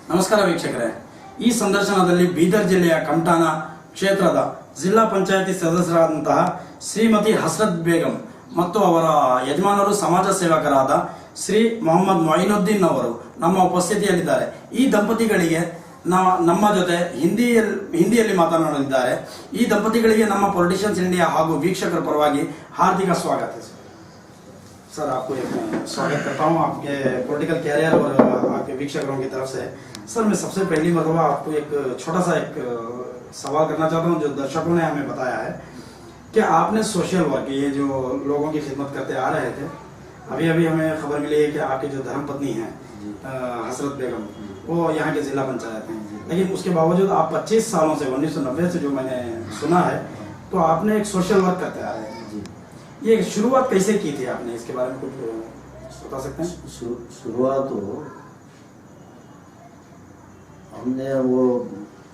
ನಮಸ್ಕಾರ ವೀಕ್ಷಕರೇ, ಈ ಸಂದರ್ಶನದಲ್ಲಿ ಬೀದರ್ ಜಿಲ್ಲೆಯ ಕಮಟಾನ ಕ್ಷೇತ್ರದ ಜಿಲ್ಲಾ ಪಂಚಾಯತಿ ಸದಸ್ಯರಾದಂತಹ ಶ್ರೀಮತಿ ಹಸ್ರತ್ ಬೇಗಂ ಮತ್ತು ಅವರ ಯಜಮಾನರು ಸಮಾಜ ಸೇವಕರಾದ ಶ್ರೀ ಮೊಹಮ್ಮದ್ ಮೊಯಿನುದ್ದೀನ್ ಅವರು ನಮ್ಮ ಉಪಸ್ಥಿತಿಯಲ್ಲಿದ್ದಾರೆ. ಈ ದಂಪತಿಗಳಿಗೆ ನಮ್ಮ ಜೊತೆ ಹಿಂದಿಯಲ್ಲಿ ಮಾತನಾಡಲಿದ್ದಾರೆ. ಈ ದಂಪತಿಗಳಿಗೆ ನಮ್ಮ पॉलिटिशियंस इंडिया ಹಾಗೂ ವೀಕ್ಷಕರ ಪರವಾಗಿ हार्दिक स्वागत है। सर आपको स्वागत करता हूँ आपके पॉलिटिकल कैरियर और आपके वीक्षकों की तरफ से। सर मैं सबसे पहली मरतबा आपको एक छोटा सा एक सवाल करना चाहता हूँ जो दर्शकों ने हमें बताया है कि आपने सोशल वर्क, ये जो लोगों की खिदमत करते आ रहे थे, अभी अभी हमें खबर मिली है कि आपकी जो धर्मपत्नी है हसरत बेगम, वो यहाँ के जिला पंचायत हैं, लेकिन उसके बावजूद आप 25 सालों से 1990 से जो मैंने सुना है तो आपने एक सोशल वर्क करते आ रहे हैं। ये शुरुआत कैसे की थी आपने, इसके बारे में कुछ बता सकते हैं? शुरुआत तो हमने वो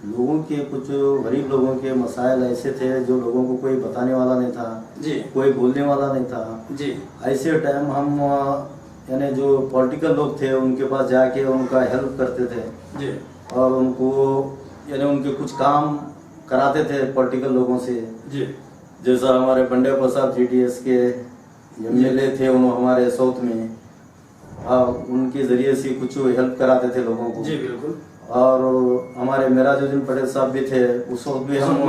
लोगों के कुछ गरीब लोगों के मसाइल ऐसे थे जो लोगों को कोई बताने वाला नहीं था जी, कोई बोलने वाला नहीं था जी। ऐसे टाइम हम यानी जो पॉलिटिकल लोग थे उनके पास जाके उनका हेल्प करते थे जी, और उनको यानी उनके कुछ काम कराते थे पॉलिटिकल लोगों से। जी, जैसा हमारे बंडेप्पा साहब GTS के MLA थे, उन्होंने हमारे साउथ में उनके जरिए से कुछ हेल्प कराते थे लोगों को जी, बिल्कुल। और हमारे मेराजुद्दीन पटेल साहब भी थे, उस वक्त भी हम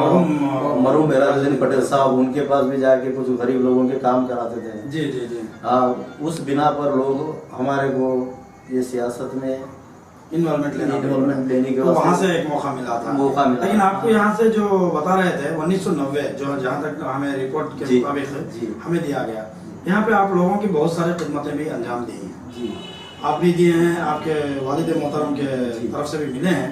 मरहूम मेराजुद्दीन पटेल साहब, उनके पास भी जाके कुछ गरीब लोगों के काम कराते थे। जी, जी, जी। उस बिना पर लोग हमारे को ये सियासत में इन्वॉल्वमेंट लेने के तो वहाँ से एक मौका मिला था। लेकिन आपको यहाँ से जो बता रहे थे 1990 जो जहाँ तक हमें रिपोर्ट के मुताबिक हमें दिया गया, यहाँ पे आप लोगों की बहुत सारी खिदमतें भी अंजाम दी हैं जी, आप भी दिए हैं, आपके वालिद मोहतरम के तरफ से भी मिले हैं।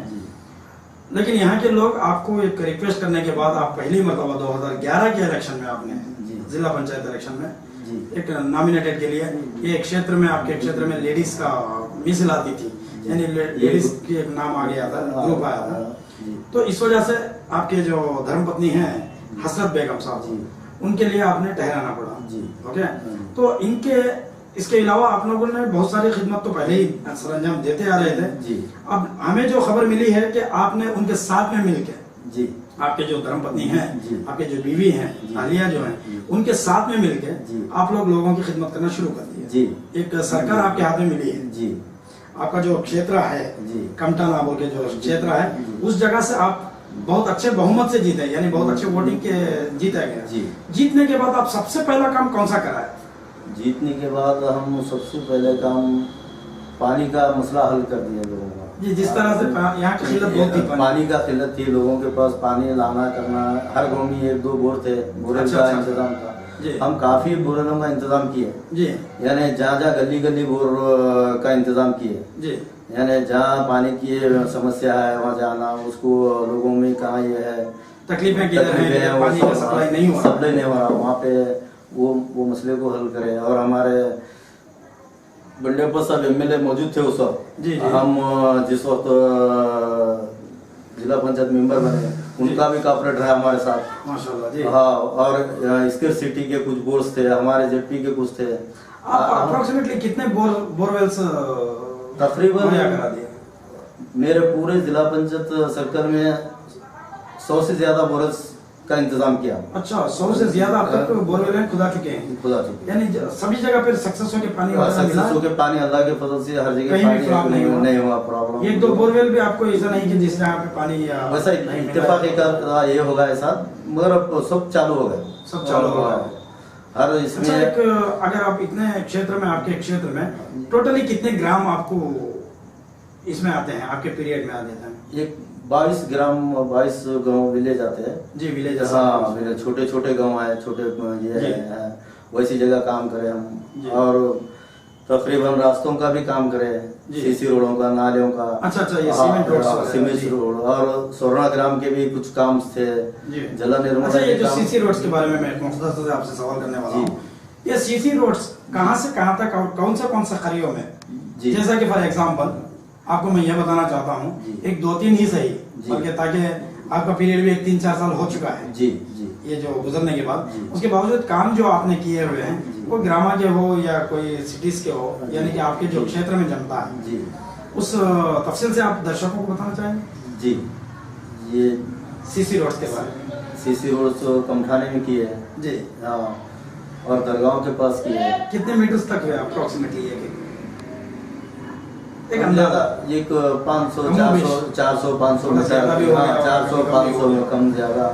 लेकिन यहाँ के लोग आपको एक रिक्वेस्ट करने के बाद आप पहली मरतबा 2011 के इलेक्शन में आपने जिला पंचायत इलेक्शन में एक नॉमिनेटेड के लिए ये क्षेत्र में, आपके क्षेत्र में लेडीज का मिसल आती थी, यानी लेडीज की एक नाम आ गया था, ग्रुप आया था, तो इस वजह से आपके जो धर्मपत्नी हैं हसरत बेगम साहब, उनके लिए आपने ठहराना पड़ा जी। ओके, तो इनके इसके अलावा आप लोगों ने बहुत सारी खिदमत तो पहले ही सरंजाम देते आ रहे थे जी। अब हमें जो खबर मिली है कि आपने उनके साथ में मिलकर जी, आपके जो धर्मपत्नी हैं, आपके जो बीवी हैं, आलिया जो हैं, उनके साथ में मिलकर आप लोगों की खिदमत करना शुरू कर दिया जी। एक सरकार आपके हाथ में मिली है जी, आपका जो क्षेत्र है कमटाना बोल के जो क्षेत्र है, उस जगह से आप बहुत अच्छे बहुमत से जीते, यानी बहुत अच्छे वोटिंग के जीता गया जी। जीतने के बाद आप सबसे पहला काम कौन सा करा है? जीतने के बाद हम सबसे पहले काम पानी का मसला हल कर दिया लोगों का जी। जिस तरह से यहाँ की किल्लत बहुत थी, पानी का किल्लत थी, लोगों के पास पानी लाना करना, हर गाँव में 1-2 बोर थे, बोरे का इंतजाम था, हम काफी बोरों का इंतजाम किए जी, यानी जहाँ गली बोर का इंतजाम किए जी, यानी जहाँ पानी की समस्या है वहाँ जाना, उसको लोगों में कहाँ ये है तकलीफें पानी का सप्लाई नहीं हो रहा, वहाँ पे वो मसले को हल करें। और हमारे बंडेप्पा साहब MLA मौजूद थे उस वक्त, हम जिस वक्त जिला पंचायत मेंबर बने, उनका भी कॉपरेट रहा हमारे साथ माशाल्लाह जी। हाँ, और स्किर सिटी के कुछ बोर्स थे, हमारे ZP के कुछ थे। आप अप्रोक्सीमेटली कितने बोरवेल्स तकरीबन मेरे पूरे जिला पंचायत सर्कल में 100 से ज्यादा बोरवेल्स का इंतजाम किया। अच्छा, 100 से ज्यादा अब तक बोरवेल खुदा चुके हैं, यानी सभी जगह पर सक्सेस होके पानी पानी अल्लाह के फजल से हर जगह नहीं हुआ प्रॉब्लम। 1-2 बोरवेल भी आपको ऐसा नहीं कि जिस जगह पे पानी वैसा इत्तेफाक ये होगा ऐसा, मगर सब चालू हो गए, सब चालू हो गए हर इसमें। अगर आप इतने क्षेत्र में, आपके क्षेत्र में टोटली कितने ग्राम आपको इसमें आते हैं, आपके पीरियड में आ जाते हैं? 22 गांव विलेज आते हैं जी, विलेज। हाँ, छोटे छोटे गांव है, छोटे ये है, वैसी जगह काम करें हम, और तकरीबन रास्तों का भी काम करें, CC रोडों का, नालियों का। अच्छा, ये सीमेंट रोड और सोरना ग्राम के भी कुछ काम थे, जल निर्माण। अच्छा, ये जो CC रोड्स के बारे में मैं मुख्तसर से आपसे सवाल करने वाला हूँ, ये CC रोड्स कहाँ से कहाँ तक और कौन सा करियों में? जैसा कि फॉर एग्जाम्पल आपको मैं ये बताना चाहता हूँ, एक 2-3 ही सही, बल्कि ताकि आपका पीरियड भी 3-4 साल हो चुका है जी, ये जो गुजरने के बाद, उसके बावजूद काम जो आपने किए हुए हैं वो ग्रामा के हो या कोई सिटीज के हो, यानी कि आपके जो क्षेत्र में जनता है, उस तफसील से आप दर्शकों को बताना चाहेंगे? जी, ये सीसी रोड के बारे में। सीसी रोड तो कमठाने में की है जी। हाँ, और दरगाह के पास की है। कितने मीटर्स तक है अप्रोक्सीमेटली ये? एक अंदाजा एक 500 400 500 मीटर, 400 500 में कम ज्यादा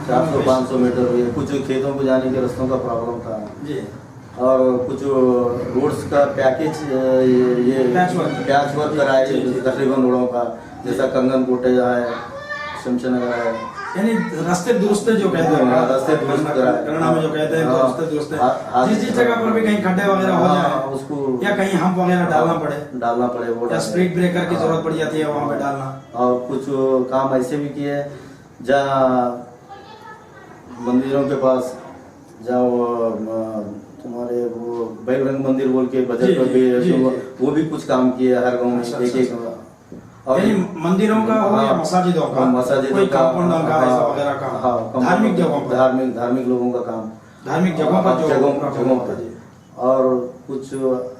400 500 मीटर हुई है। कुछ खेतों को जाने के रास्तों का प्रॉब्लम था जी, और कुछ रोड्स का पैकेज ये पैच वर्क कराए तकरीबन रोडों का, जैसा कंगन कोटे है, शमशनगर है, यानी रास्ते दुरुस्त जो कहते हैं, रास्ते दुरुस्त कराए, कन्नड़ा में जो कहते हैं रास्ते दुरुस्त है। जिस जगह पर भी कहीं खड्डे वगैरह हो जाए उसको या कहीं हम्प वगैरह डालना पड़े वो, या स्पीड ब्रेकर की जरूरत पड़ जाती है वहाँ पे डालना। और कुछ काम ऐसे भी किए जहाँ मंदिरों के पास, जहाँ तुम्हारे वो बैलरंग मंदिर बोल के बजट पर भी वो भी कुछ काम किए हर गांव में। एक और मंदिरों का हो या मसाजिदों का, कोई कंपाउंडों का ऐसा वगैरह का, धार्मिक जगहों पर, धार्मिक लोगों का काम, धार्मिक जगहों पर जगहों पर। और कुछ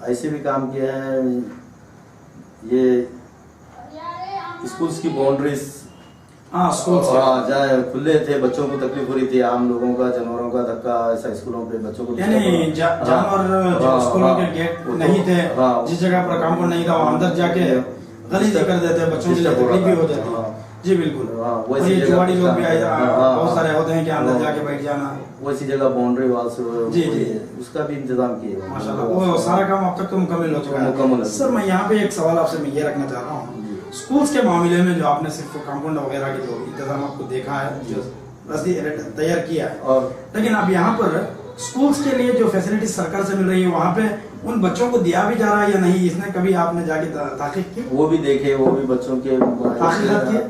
ऐसे भी काम किए हैं, ये स्कूल्स की बाउंड्रीज, जहाँ खुले थे, बच्चों को तकलीफ हो रही थी, आम लोगों का, जानवरों का धक्का ऐसा स्कूलों पे बच्चों को, यानी जानवर जो स्कूलों के गेट नहीं थे, जिस जगह पर कंपाउंड नहीं था वहाँ अंदर जाके गलीजी कर देते हैं, बच्चों के लिए तकलीफ भी हो जाती है। जी बिल्कुल। और ये जुआड़ी लोग भी बहुत सारे होते हैं कि अंदर जाके बैठ जाना, वैसी जगह बाउंड्री वाल से जी जी उसका भी इंतजाम किए माशाल्लाह। वो सारा काम अब तक तो मुकम्मल हो चुका है। सर मैं यहाँ पे एक सवाल आपसे मैं ये रखना चाह रहा हूँ, स्कूल्स के मामले में जो आपने सिर्फ कंपाउंड वगैरह के जो इंतजाम आपको देखा है, जो रस्ती तैयार किया है, और लेकिन अब यहाँ पर स्कूल्स के लिए जो फैसिलिटी सरकार से मिल रही है वहाँ पे उन बच्चों को दिया भी जा रहा है या नहीं, इसने कभी आपने जाके ताकीद की? वो भी देखे, वो भी बच्चों के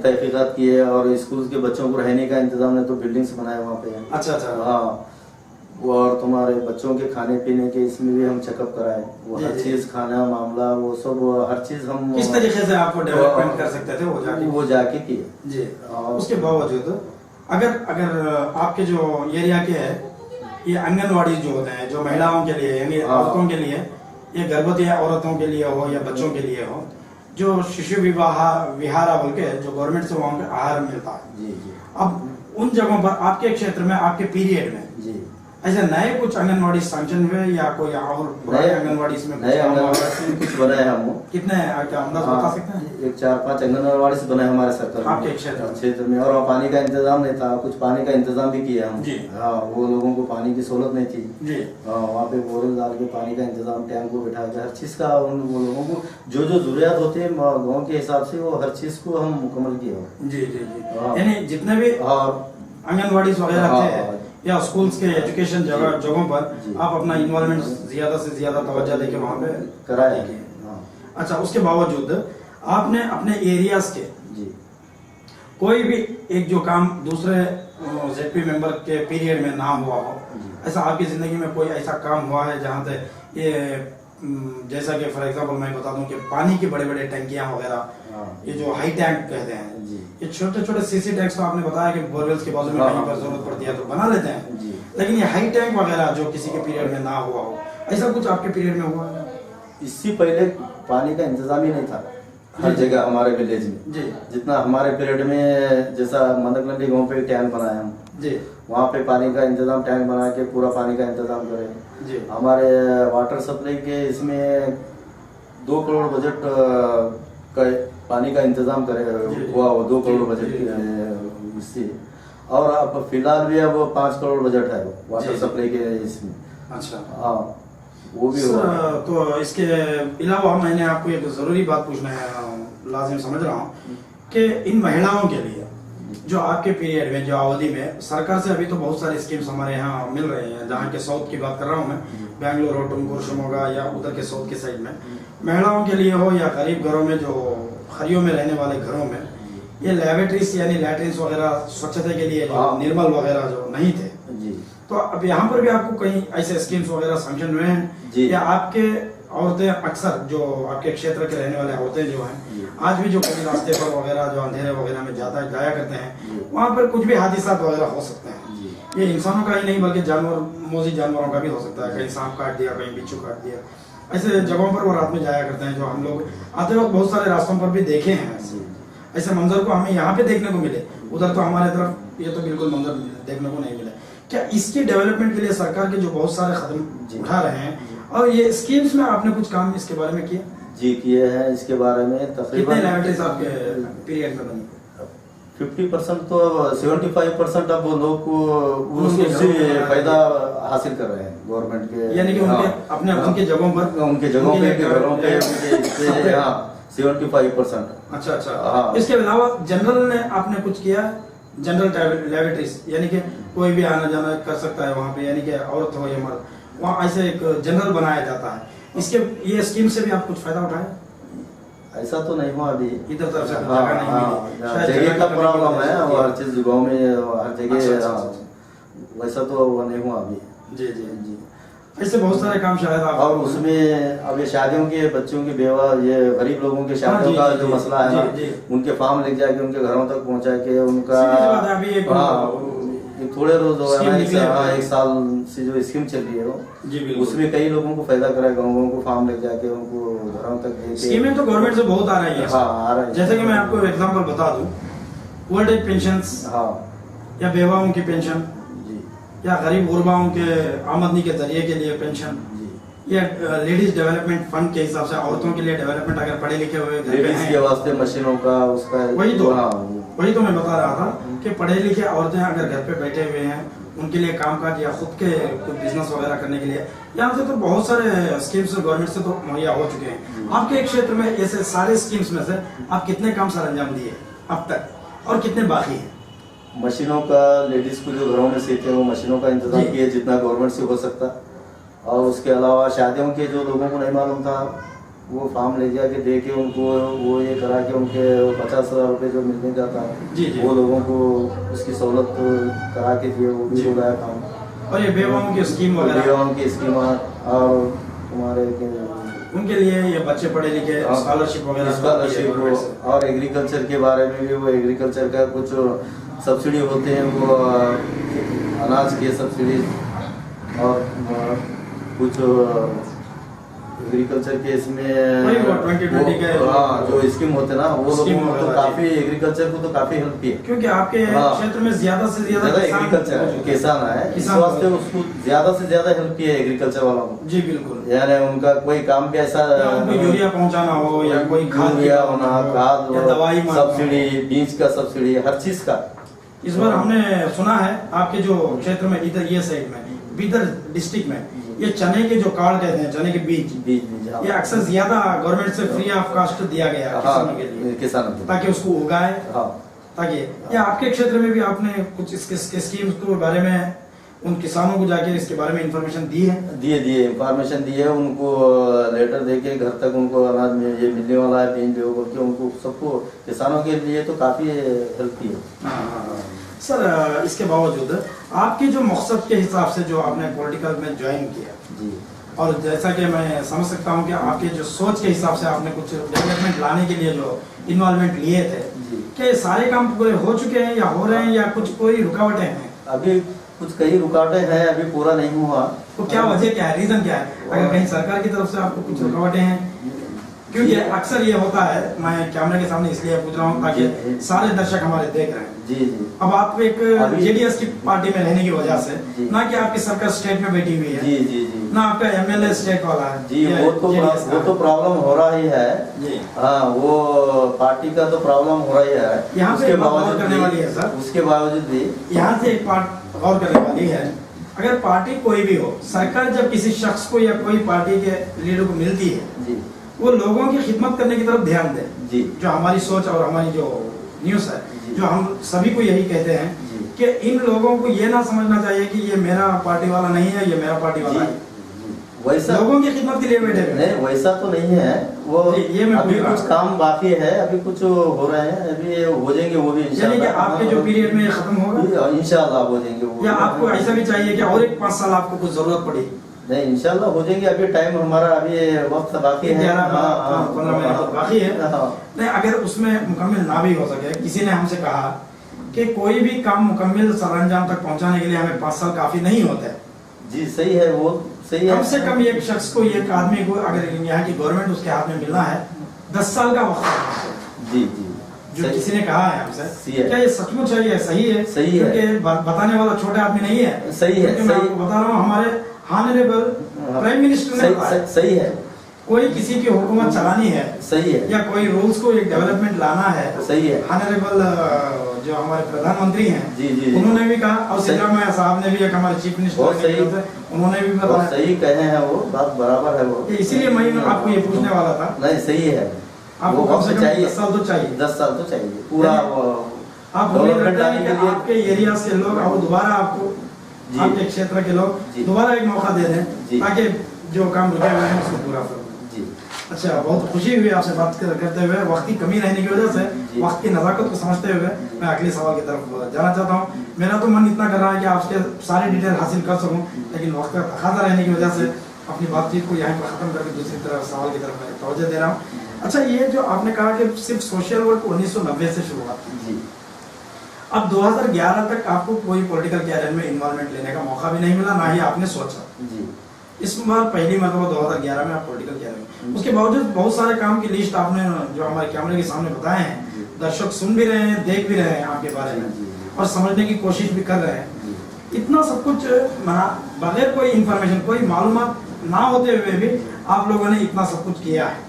तहकीकात किए, और स्कूल के बच्चों को रहने का इंतजाम है तो बिल्डिंग्स बनाए वहाँ पे। अच्छा अच्छा हाँ, और तुम्हारे बच्चों के खाने पीने के इसमें भी हम चेकअप कराए, वो हर चीज, खाना मामला, वो सब हर चीज हम किस तरीके से आपको डेवलपमेंट कर सकते थे वो जाके किए जी। उसके बावजूद अगर आपके जो एरिया के है ये आंगनवाड़ी जो होते हैं, जो महिलाओं के लिए यानी औरतों के लिए, ये गर्भवती औरतों के लिए हो या बच्चों के लिए हो, जो शिशु विहारा बोल के जो गवर्नमेंट से वहाँ पे आहार मिलता है जी जी। अब उन जगहों पर आपके क्षेत्र में, आपके पीरियड में जी ऐसे नए कुछ आंगनवाड़ी सैंक्शन हुए या कोई और पुराने आंगनवाड़ी इसमें कुछ बनाए हम? कितने क्या अंदाज बता सकते हैं? एक 4-5 आंगनवाड़ी से बनाए हमारे सरकार आपके क्षेत्र में, और पानी का इंतजाम नहीं था, कुछ पानी का इंतजाम भी किया हम जी। हाँ, वो लोगों को पानी की सहूलत नहीं थी जी, वहाँ पे बोरल डाल के पानी का इंतजाम, टैंक को बैठा के हर चीज का उन लोगों को जो जरूरियात होती है गाँव के हिसाब से वो हर चीज को हम मुकम्मल किए। जी जी जी। यानी जितने भी आंगनवाड़ी वगैरह थे या स्कूल्स के एजुकेशन जगहों पर आप अपना इन्वॉल्वमेंट ज्यादा से ज्यादा तवज्जो देके वहाँ पे कराए। अच्छा, उसके बावजूद आपने अपने एरियाज के कोई भी एक जो काम दूसरे जेडपी मेंबर के पीरियड में ना हुआ हो, ऐसा आपकी जिंदगी में कोई ऐसा काम हुआ है जहाँ पे ये जैसा कि फॉर एग्जांपल मैं बता दूं कि पानी की बड़े बड़े टंकियां वगैरह, ये जो हाई टैंक कहते हैं, ये छोटे छोटे सीसी टैंक्स तो आपने बताया कि बोरवेल्स के बाजू में कहीं पर जरूरत पड़ती है तो बना लेते हैं, लेकिन ये हाई टैंक वगैरह जो किसी के पीरियड में ना हुआ हो, ऐसा कुछ आपके पीरियड में हुआ है? इससे पहले पानी का इंतजाम ही नहीं था हर जगह हमारे विलेज में जी। जितना हमारे पीरियड में, जैसा मंदकनंदी गाँव पे टैंक बनाए हम जी, वहाँ पे पानी का इंतजाम, टैंक बना के पूरा पानी का इंतजाम करें जी। हमारे वाटर सप्लाई के इसमें 2 करोड़ बजट का पानी का इंतजाम करे हुआ, 2 करोड़ बजट इससे, और अब फिलहाल भी अब 5 करोड़ बजट है वाटर सप्लाई के इसमें। अच्छा हाँ, वो भी हुआ। तो इसके अलावा मैंने आपको एक जरूरी बात पूछना है, लाजिम समझ रहा हूँ कि इन महिलाओं के लिए जो आपके पीरियड में, जो अवधि में सरकार से अभी तो बहुत सारी स्कीम्स हमारे यहाँ मिल रही हैं, जहाँ के साउथ की बात कर रहा हूँ मैं, बेंगलोर हो, टुमकुर, शिमोगा या उधर के साउथ के साइड में, महिलाओं के लिए हो या गरीब घरों में, जो खरियों में रहने वाले घरों में, ये लैबोरेटरीज यानी लैट्रिन्स वगैरह स्वच्छता के लिए जो निर्मल वगैरह जो नहीं थे जी। तो अब यहाँ पर भी आपको कहीं ऐसे स्कीम्स वगैरह सैंक्शन हुए हैं या आपके औरतें अक्सर जो आपके क्षेत्र के रहने वाले औरतें जो हैं आज भी जो कभी रास्ते पर वगैरह जो अंधेरे वगैरह में जाया करते हैं, वहाँ पर कुछ भी हादसात वगैरह हो सकते हैं, ये इंसानों का ही नहीं बल्कि जानवर, मोजी जानवरों का भी हो सकता है, कहीं सांप काट दिया, कहीं बिच्छू काट दिया, ऐसे जगहों पर वो रात में जाया करते हैं, जो हम लोग आते वक्त बहुत सारे रास्तों पर भी देखे हैं। ऐसे मंजर को हमें यहाँ पे देखने को मिले, उधर तो हमारे तरफ ये तो बिल्कुल मंजर देखने को नहीं मिला। क्या इसकी डेवलपमेंट के लिए सरकार के जो बहुत सारे कदम उठा रहे हैं, और ये स्कीम्स में आपने कुछ काम इसके बारे में किया? जी किए हैं। इसके बारे में तकरीबन कितने लैबोरेटरीज आपके पीरियड में बनी? 50% तो 75% अब लोग को उससे फायदा हासिल कर रहे हैं गवर्नमेंट के, यानी कि उनके अपने उनके जगहों पर, उनके जगहों पे, घरों पे, उनके 75%। अच्छा अच्छा। हाँ। इसके अलावा जनरल ने आपने कुछ किया? जनरल लैबोरेटरीज यानी कि कोई भी आना जाना कर सकता है वहाँ पे, यानी कि औरत हो या मर्द, वहाँ ऐसे एक जनरल बनाया जाता है। इसके ये स्कीम से भी आप कुछ फायदा उठाए? ऐसा तो नहीं हुआ अभी इधर तरफ से हाँ, जगह नहीं मिली, शायद जगह का प्रॉब्लम है, और हर चीज गाँव में हर जगह। अच्छा। वैसा तो वो नहीं हुआ अभी। जी जी जी। ऐसे बहुत सारे काम शायद आप, और उसमें अब ये शादियों के, बच्चों की बेवा, ये गरीब लोगों के शादियों का जो मसला है ना, उनके फार्म लेके जाके उनके घरों तक पहुंचा के उनका थोड़े रोज एक साल से जो स्कीम चल रही है वो, उसमें कई लोगों को फायदा करा है। गाँवों को फार्म लेके जाके उनको घरों तक स्कीमें तो गवर्नमेंट से बहुत आ रही है। हाँ आ रहा है। जैसे कि मैं आपको एग्जांपल बता दूं, ओल्ड एज पेंशन, हाँ, या बेवाओं की पेंशन, या गरीब गुरबाओं के आमदनी के जरिए के लिए पेंशन, या लेडीज डेवलपमेंट फंड के हिसाब से औरतों के लिए डेवलपमेंट, अगर पढ़े लिखे हुए घर पे हैं के वास्ते मशीनों का उसका, वही तो मैं बता रहा था कि पढ़े लिखे औरतें अगर घर पे बैठे हुए हैं, उनके लिए कामकाज या खुद के कुछ बिजनेस वगैरह करने के लिए यहाँ से तो बहुत सारे स्कीम्स गवर्नमेंट से तो मुहैया हो चुके हैं। आपके एक क्षेत्र में ऐसे सारे स्कीम्स में से आप कितने काम सर अंजाम दिए अब तक, और कितने बाकी हैं? मशीनों का, लेडीज को जो घरों में सीखते हैं वो मशीनों का इंतजाम किए जितना गवर्नमेंट से हो सकता। और उसके अलावा शादियों के जो लोगों को नहीं मालूम था, वो फार्म ले जाके दे के उनको वो ये करा के उनके 50,000 रुपये जो मिलने जाता है वो लोगों को उसकी सहूलत करा के दिए, वो भी हो गया काम। और ये बेवाओं की स्कीम वगैरह, बेवाओं की स्कीम, और तुम्हारे उनके लिए ये बच्चे पढ़े लिखे स्कॉलरशिप वगैरह, स्कॉलरशिप, और एग्रीकल्चर के बारे में भी, वो एग्रीकल्चर का कुछ सब्सिडी होते हैं, वो अनाज की सब्सिडी, और कुछ एग्रीकल्चर के इसमें जो स्कीम होते ना, वो लोगों को तो काफी, एग्रीकल्चर को तो काफी हेल्प की है, क्योंकि आपके क्षेत्र में ज्यादा से ज्यादा एग्रीकल्चर किसान है, इस वास्ते उसको ज्यादा से ज्यादा हेल्प की है एग्रीकल्चर वालों को। जी बिल्कुल। यानी उनका कोई काम भी ऐसा, यूरिया पहुंचाना हो या कोई खाद होना, खाद, दवाई, सब्सिडी, बीज का सब्सिडी, हर चीज का। इस बार हमने सुना है आपके जो क्षेत्र में, इधर ये साइड में बीदर डिस्ट्रिक्ट में, ये चने के जो कार्ड कहते हैं, चने के बीज, ये अक्सर ज्यादा गवर्नमेंट से फ्री ऑफ कास्ट दिया गया किसानों के लिए, किसानों को, ताकि उसको उगाए। ताकि या आपके क्षेत्र में भी आपने कुछ इसके स्कीम्स के बारे में उन किसानों को जाके इसके बारे में इंफॉर्मेशन दी है? दिए इंफॉर्मेशन दी है, उनको लेटर देके घर तक उनको अनाज में ये मिलने वाला है, बीज दो करके उनको सबको, किसानों के लिए तो काफी हेल्प की है। सर इसके बावजूद आपके जो मकसद के हिसाब से जो आपने पॉलिटिकल में ज्वाइन किया जी, और जैसा कि मैं समझ सकता हूँ कि आपके जो सोच के हिसाब से आपने कुछ डेवलपमेंट लाने के लिए जो इन्वॉल्वमेंट लिए थे, क्या ये सारे काम पूरे हो चुके हैं या हो रहे हैं, या कुछ कोई रुकावटें हैं? अभी कुछ कई रुकावटें हैं, अभी पूरा नहीं हुआ। तो क्या वजह क्या है, रीजन क्या है? अगर कहीं सरकार की तरफ से आपको कुछ रुकावटें हैं, क्योंकि अक्सर ये होता है, मैं कैमरे के सामने इसलिए पूछ रहा हूँ ताकि सारे दर्शक हमारे देख रहे हैं। जी। अब आप एक जेडीएस की पार्टी में रहने की वजह से, ना कि आपकी सरकार स्टेट में बैठी हुई है, जी, ना आपका एमएलए स्टेट वाला है, जी, वो तो प्रॉब्लम हो रहा ही है। हाँ, वो पार्टी का तो प्रॉब्लम हो रही है। यहाँ पे गौर करने वाली है सर, उसके बावजूद भी यहाँ से एक बात गौर करने वाली है, अगर पार्टी कोई भी हो, सरकार जब किसी शख्स को या कोई पार्टी के लीडर को मिलती है जी, वो लोगों की खिदमत करने की तरफ ध्यान दे जी। जो हमारी सोच और हमारी जो न्यूज़ है, जो हम सभी को यही कहते हैं कि इन लोगों को ये ना समझना चाहिए कि ये मेरा पार्टी वाला नहीं है, ये मेरा पार्टी वाला है, वैसा लोगों की खिदमत के लिए बैठे नहीं, वैसा तो नहीं है वो। ये मैं अभी कुछ काम बाकी है, अभी कुछ हो रहे हैं, अभी हो जाएंगे वो भी इंशाल्लाह। यानी कि आपके जो पीरियड में खत्म होगा इंशाल्लाह हो जाएंगे वो। या आपको ऐसा भी चाहिए कि और एक 5 साल आपको कुछ जरूरत पड़ी? नहीं, इंशाल्लाह हो जाएंगे, अभी टाइम हमारा, अभी वक्त बाकी है, 15 महीने बाकी है। नहीं, अगर उसमें मुकम्मल ना भी हो सके, किसी ने हमसे कहा कि कोई भी काम मुकम्मल सरअंजाम तक पहुंचाने के लिए हमें 5 साल काफी नहीं होता है। जी सही है, वो सही है। कम से कम एक शख्स को, एक आदमी को, अगर यहाँ की गवर्नमेंट उसके हाथ में मिलना है 10 साल का वक्त है। जी जी, जो किसी ने कहा है हमसे, है। क्या ये सचमुच है? ये सही है? सही है। क्योंकि बताने वाला छोटा आदमी नहीं है। सही है, मैं आपको बता रहा हूँ, हमारे ऑनरेबल प्राइम मिनिस्टर ने बताया। सही है। कोई किसी की हुकूमत चलानी है, सही है, या कोई रूल्स को एक डेवलपमेंट लाना है, सही है। ऑनरेबल जो हमारे प्रधानमंत्री हैं, जी जी, उन्होंने भी कहा, और सिद्धरामैया साहब ने भी, एक हमारे चीफ मिनिस्टर, उन्होंने भी बताया। सही कहे हैं, वो बात बराबर है वो। इसीलिए मैं आपको ये पूछने वाला था। नहीं, सही है। आपको कम से कम 10 साल तो चाहिए। 10 साल तो चाहिए पूरा। आप उम्मीद करते हैं कि आपके एरिया से लोग और दोबारा आपको, आपके क्षेत्र के लोग दोबारा एक मौका दे दें, ताकि जो काम रुके हुए हैं उसको पूरा करें। अच्छा, बहुत खुशी हुई आपसे बात करते हुए। वक्त की कमी रहने की वजह से, वक्त की नज़ाकत को समझते हुए मैं अगले सवाल की तरफ जाना चाहता हूँ। मेरा तो मन इतना कर रहा है कि आपसे सारी डिटेल हासिल कर सकूँ, लेकिन वक्त का तकाजा रहने की वजह से अपनी बातचीत को यहाँ पर ख़त्म करके दूसरी तरफ सवाल की तरफ मैं तवज्जो दे रहा हूँ। अच्छा, ये जो आपने कहा कि सिर्फ सोशल वर्क 1990 से शुरुआत की, अब 2011 तक आपको कोई पॉलिटिकल कैरियर में इन्वॉल्वमेंट लेने का मौका भी नहीं मिला, ना ही आपने सोचा। इस बार पहली मरतबा 2011 में आप पॉलिटिकल कैरियर में, उसके बावजूद बहुत सारे काम की लिस्ट आपने जो हमारे कैमरे के सामने बताए हैं, दर्शक सुन भी रहे हैं, देख भी रहे हैं आपके बारे में, और समझने की कोशिश भी कर रहे हैं। इतना सब कुछ बगैर कोई इंफॉर्मेशन, कोई मालूमात ना होते हुए भी आप लोगों ने इतना सब कुछ किया है।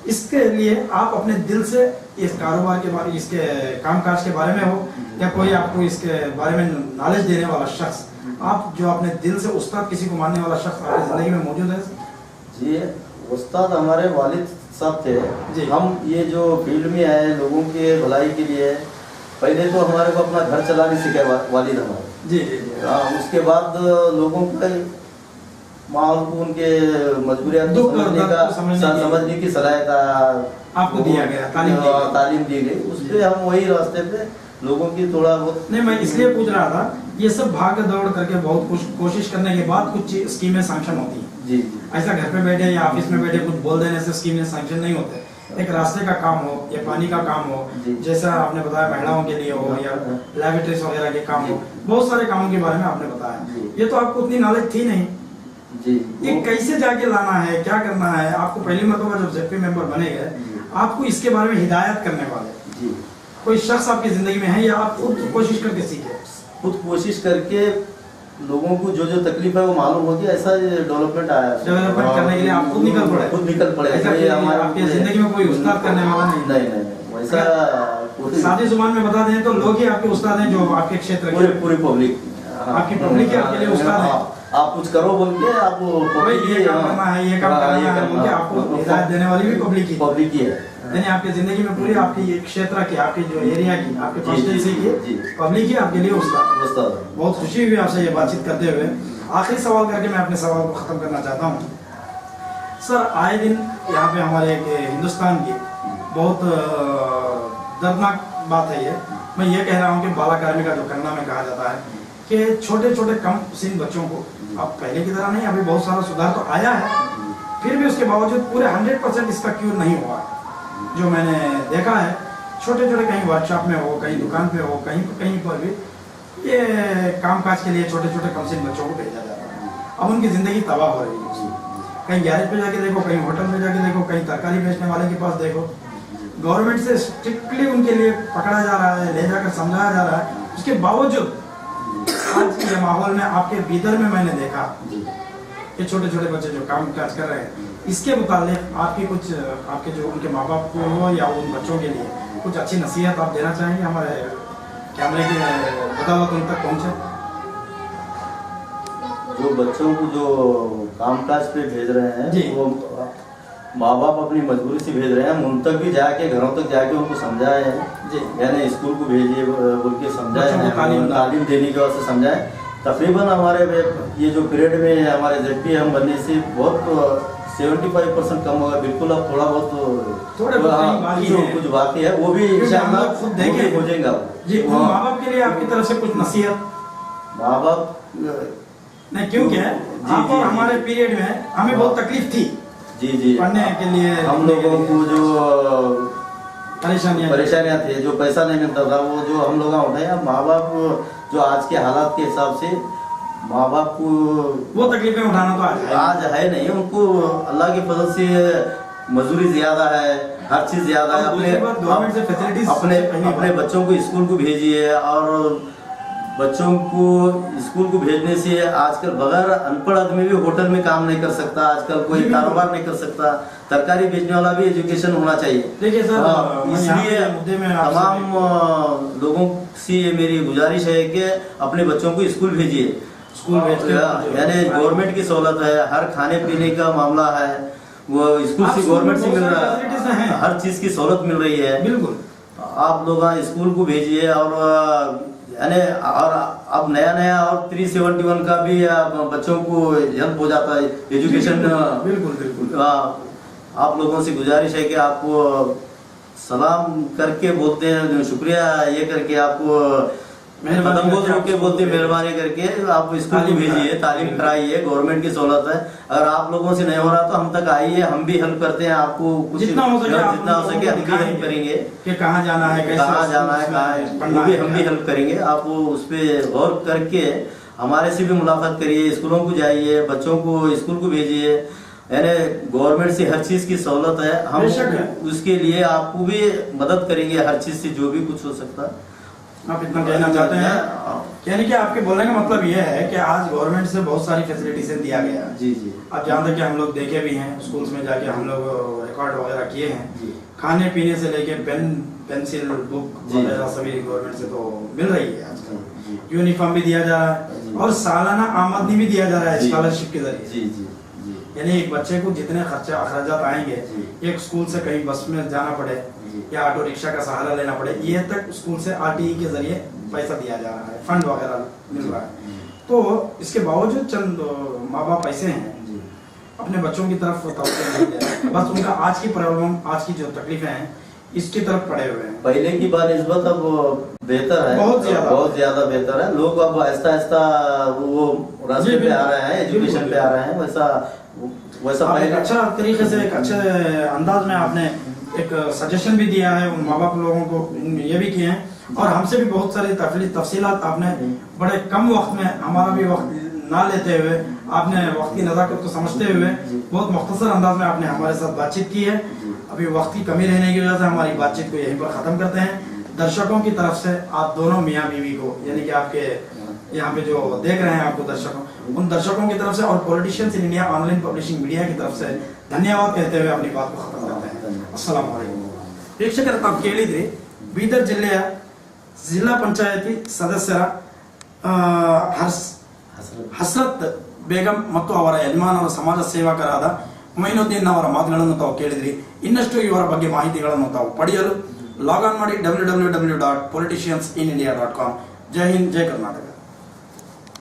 इसके लिए आप अपने दिल से इस कारोबार के बारे, इसके कामकाज के बारे में हो, या कोई आपको इसके बारे में नॉलेज देने वाला शख्स, आप जो अपने दिल से उस्ताद किसी को मानने वाला शख्स आपकी जिंदगी में मौजूद है? जी, उस्ताद हमारे वालिद साहब थे। हम ये जो फील्ड में आए लोगों के भलाई के लिए, पहले तो हमारे को अपना घर चलाने सीखे वालिद हमारे। जी जी जी। उसके बाद लोगों के माहौल को, उनके मजबूरियात समझने की सलाहियत आपको दिया गया, तालीम दी गई। उस पर हम वही रास्ते पे लोगों की थोड़ा बहुत। नहीं, मैं इसलिए पूछ रहा था, ये सब भाग दौड़ करके बहुत कुछ कोशिश करने के बाद कुछ स्कीमें सैंक्शन होती हैं। जी, ऐसा घर पे बैठे या ऑफिस में बैठे कुछ बोल देने से स्कीमें सैंक्शन नहीं होते। एक रास्ते का काम हो या पानी का काम हो, जैसा आपने बताया महिलाओं के लिए हो, या लैबोरेटरीज वगैरह के काम हो, बहुत सारे कामों के बारे में आपने बताया। ये तो आपको उतनी नॉलेज थी नहीं जी। ये कैसे जाके लाना है, क्या करना है? आपको पहली मरतबा जब जेपी मेंबर बने गए, आपको इसके बारे में हिदायत करने वाले कोई शख्स आपकी जिंदगी में है, या आप खुद कोशिश करके सीखे? खुद कोशिश करके लोगों को जो जो तकलीफ है वो मालूम होगी, ऐसा डेवलपमेंट आया। डेवलपमेंट करने के लिए आप खुद निकल पड़े? खुद निकल पड़े। आपकी जिंदगी में कोई उस्ताद करने वाला नहीं? वैसा सादी जुबान में बता दें तो लोग ही आपके उस्ताद हैं, जो आपके क्षेत्र पूरी पब्लिक, आपकी पब्लिक आपके लिए उस्ताद है। आप कुछ करो बोल के, आपको ये काम करना है, ये काम करना है बोल के आपको हिदायत देने वाली भी पब्लिक ही है। यानी आपकी जिंदगी में पूरी आपकी क्षेत्र की, आपकी जो एरिया की, आपके कॉन्स्टिट्यूंसी की पब्लिक ही आपके लिए उस्ताद। बहुत खुशी हुई आपसे ये बातचीत करते हुए। आखिरी सवाल करके मैं अपने सवाल को खत्म करना चाहता हूँ। सर, आए दिन यहाँ पे हमारे हिंदुस्तान की बहुत दर्दनाक बात है ये। मैं ये कह रहा हूँ कि बाला कार्मिका जो कन्ना में कहा जाता है, कि छोटे छोटे कम सिन बच्चों को, अब पहले की तरह नहीं, अभी बहुत सारा सुधार तो आया है, फिर भी उसके बावजूद पूरे 100% इसका क्योर नहीं हुआ है। जो मैंने देखा है, छोटे छोटे कहीं वर्कशॉप में हो, कहीं दुकान पे हो, कहीं पर भी ये कामकाज के लिए छोटे छोटे कम सिन बच्चों को भेजा जाता है। अब उनकी ज़िंदगी तबाह हो रही है। कहीं गैरेज पे जाके देखो, कहीं होटल में जाके देखो, कहीं तरकारी बेचने वाले के पास देखो, गवर्नमेंट से स्ट्रिक्टली उनके लिए पकड़ा जा रहा है, ले जाकर समझाया जा रहा है। उसके बावजूद आज के माहौल में, आपके भीतर में मैंने देखा कि छोटे छोटे बच्चे जो काम काज कर रहे हैं, इसके मुतालिक आपकी कुछ, आपके जो उनके माँ बाप को हो या उन बच्चों के लिए कुछ अच्छी नसीहत आप देना चाहेंगे? हमारे कैमरे की बदौलत उन तक पहुँचे। जो बच्चों को जो कामकाज पे भेज रहे हैं, वो माँ बाप अपनी मजबूरी से भेज रहे हैं। हम उन तक भी जाके, घरों तक जाके उनको समझाए हैं, यानी स्कूल को भेजिए बोल के समझाए हैं, तालीम देने के वास्ते समझाए। तकरीबन हमारे ये जो पीरियड में हमारे जेपी हम बनने से बहुत 75% कम होगा। बिल्कुल अब थोड़ा बहुत कुछ बाकी है, वो भी इंशाअल्लाह खुद देखें हो जाएगा। जी, माँ बाप के लिए आपकी तरफ से कुछ नसीहत? माँ बाप नहीं, क्योंकि आप और हमारे पीरियड में हमें बहुत तकलीफ थी जी पढ़ने के लिए। हम लोगों को जो परेशानियां थी, जो पैसा नहीं मिलता था, वो जो हम लोग उठाए। माँ बाप जो आज के हालात के हिसाब से माँ बाप को वो तकलीफें उठाना तो आज है नहीं, उनको अल्लाह के फजल से मजदूरी ज्यादा है, हर चीज ज्यादा है। गवर्नमेंट से फैसिलिटीज अपने बच्चों को स्कूल को भेजिए, और बच्चों को स्कूल को भेजने से आजकल बगैर अनपढ़ आदमी भी होटल में काम नहीं कर सकता, आजकल कोई कारोबार नहीं कर सकता, तरकारी बेचने वाला भी एजुकेशन होना चाहिए। देखिए सर, इसलिए तमाम लोगों से मेरी गुजारिश है कि अपने बच्चों को स्कूल भेजिए। स्कूल भेज के यानी गवर्नमेंट की सहूलत है, हर खाने पीने का मामला है, वो स्कूल से गवर्नमेंट से मिल रहा है, हर चीज की सहूलत मिल रही है। बिल्कुल आप लोग स्कूल को भेजिए। और यानी और अब नया नया और 371 का भी बच्चों को हेल्प हो जाता है एजुकेशन। बिल्कुल बिल्कुल आप लोगों से गुजारिश है कि आपको सलाम करके बोलते हैं, शुक्रिया ये करके आपको मेहरबानी करके आप स्कूल को भेजिए, तालीम कराइए, गवर्नमेंट की सहूलत है। अगर आप लोगों से नहीं हो रहा तो हम तक आइए, हम भी हेल्प करते हैं आपको, कुछ जितना हो सके हम भी हेल्प करेंगे कि कहाँ जाना है, कहाँ जाना है, हम भी हेल्प करेंगे। आप उस पर गौर करके हमारे से भी मुलाकात करिए, स्कूलों को जाइए, बच्चों को स्कूल को भेजिए। यानी गवर्नमेंट से हर चीज की सहूलत है, हम उसके लिए आपको भी मदद करेंगे, हर चीज से जो भी कुछ हो सकता है। आप इतना कहना चाहते हैं, यानी कि आपके बोलने का मतलब यह है कि आज गवर्नमेंट से बहुत सारी फैसिलिटीज दिया गया है। जी जी। अब जहाँ तक कि हम लोग देखे भी हैं, स्कूल्स में जाके हम लोग रिकॉर्ड वगैरह किए हैं, खाने पीने से लेके पेन पेंसिल बुक वगैरह सभी गवर्नमेंट से तो मिल रही है आजकल। यूनिफॉर्म भी दिया जा रहा है और सालाना आमदनी भी दिया जा रहा है स्कॉलरशिप के जरिए। जी जी। यानी एक बच्चे को जितने अखराजात आएंगे, एक स्कूल से कहीं बस में जाना पड़े या ऑटो रिक्शा का सहारा लेना पड़े, ये तक स्कूल से आरटीई के जरिए पैसा दिया जा रहा है, फंड वगैरह मिल रहा है। तो इसके बावजूद चंद माँ बाप ऐसे हैं अपने बच्चों की तरफ तवज्जो नहीं दे रहे, बस उनका आज की प्रॉब्लम, आज की जो तकलीफें हैं इसकी तरफ पड़े हुए हैं। पहले की बानिस्बत अब बेहतर है, बहुत ज्यादा बेहतर है। लोग अब आहिस्ता आहिस्ता वो रास्ते पे आ रहे हैं, एजुकेशन पे आ रहे हैं। वैसा एक अच्छा तरीके से, एक अच्छे अंदाज में आपने एक सजेशन भी दिया है उन माँ बाप लोगों को, ये भी किए हैं, और हमसे भी बहुत सारी तफसीलात आपने बड़े कम वक्त में, हमारा भी वक्त ना लेते हुए, आपने वक्त की नज़ाकत को समझते हुए बहुत मुख्तसर अंदाज में आपने हमारे साथ बातचीत की है। अभी वक्त की कमी रहने की वजह से हमारी बातचीत को यहीं पर ख़त्म करते हैं। दर्शकों की तरफ से आप दोनों मियाँ बीवी को, यानी कि आपके यहाँ पे जो देख रहे हैं आपको दर्शकों, उन दर्शकों की तरफ से और politicians in India online publishing media की तरफ से धन्यवाद कहते हुए अपनी बात को खत्म करते हैं। अस्सलाम वालेकुम। ವೀಕ್ಷಕರ ತಾವು ಕೇಳಿದ್ರಿ, ಬೀದರ್ ಜಿಲ್ಲೆಯ ಜಿಲ್ಲಾ ಪಂಚಾಯತಿ ಸದಸ್ಯರ ಹಸ್ರತ್ ಬೇಗಂ ಮತ್ತು ಅವರ ಯಜಮಾನರ ಸಮಾಜ ಸೇವಕರಾದ ಮೊಯಿನುದ್ದೀನ್ ಅವರ ಮಾತುಗಳನ್ನು ತಾವು ಕೇಳಿದ್ರಿ. ಇನ್ನಷ್ಟು ಇವರ ಬಗ್ಗೆ ಮಾಹಿತಿಗಳನ್ನು ತಾವು ಪಡೆಯಲು ಲಾಗ್ ಆನ್ ಮಾಡಿ www.politiciansinIndia.com. ಜೈ ಹಿಂದ್, ಜೈ ಕರ್ನಾಟಕ.